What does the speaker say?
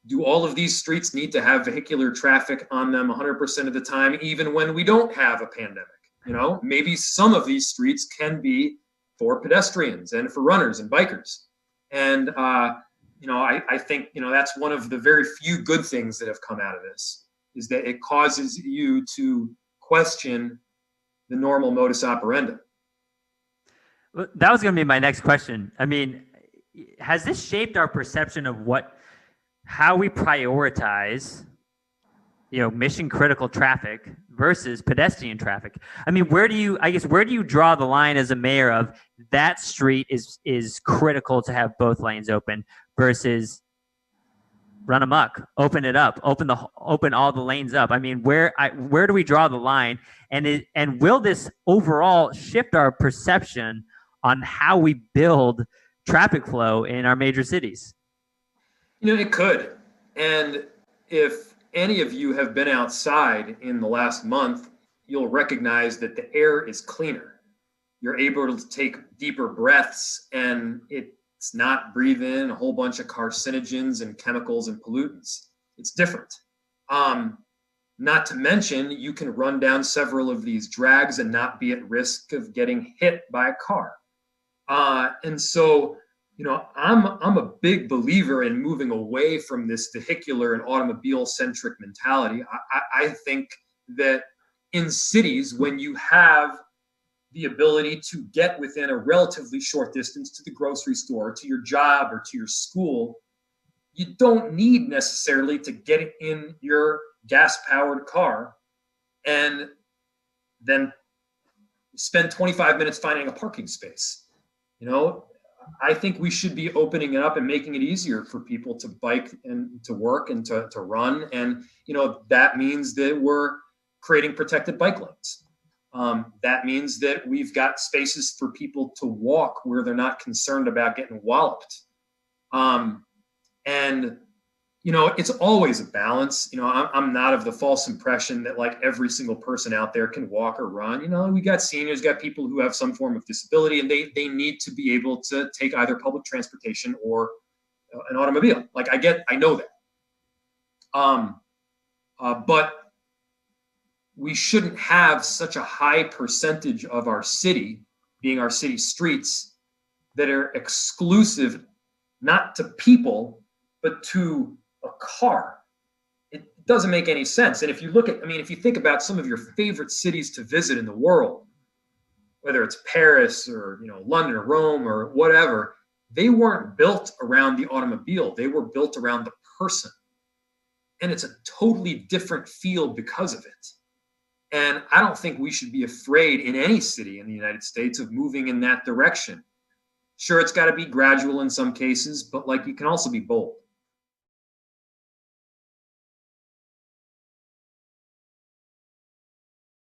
Do all of these streets need to have vehicular traffic on them 100% of the time, even when we don't have a pandemic? Maybe some of these streets can be for pedestrians and for runners and bikers. And, I think, that's one of the very few good things that have come out of this, is that it causes you to question the normal modus operandi. Well, that was going to be my next question. I mean, has this shaped our perception of how we prioritize, mission critical traffic versus pedestrian traffic? I mean, where do you draw the line as a mayor of that street is critical to have both lanes open versus run amok, open it up, open all the lanes up? I mean, where do we draw the line? And will this overall shift our perception on how we build traffic flow in our major cities? It could. And if any of you have been outside in the last month, you'll recognize that the air is cleaner. You're able to take deeper breaths, and it's not breathing in a whole bunch of carcinogens and chemicals and pollutants. It's different. Not to mention, you can run down several of these drags and not be at risk of getting hit by a car. And so, I'm a big believer in moving away from this vehicular and automobile-centric mentality. I think that in cities, when you have the ability to get within a relatively short distance to the grocery store, to your job, or to your school, you don't need necessarily to get in your gas-powered car and then spend 25 minutes finding a parking space. I think we should be opening it up and making it easier for people to bike and to work and to run. And, that means that we're creating protected bike lanes. That means that we've got spaces for people to walk where they're not concerned about getting walloped. And, it's always a balance. I'm not of the false impression that like every single person out there can walk or run. We got seniors, got people who have some form of disability, and they need to be able to take either public transportation or an automobile. Like I know that. But we shouldn't have such a high percentage of our city being our city streets that are exclusive, not to people, but to a car. It doesn't make any sense. And if you think about some of your favorite cities to visit in the world, whether it's Paris or, London or Rome or whatever, they weren't built around the automobile. They were built around the person. And it's a totally different feel because of it. And I don't think we should be afraid in any city in the United States of moving in that direction. Sure, it's got to be gradual in some cases, but you can also be bold.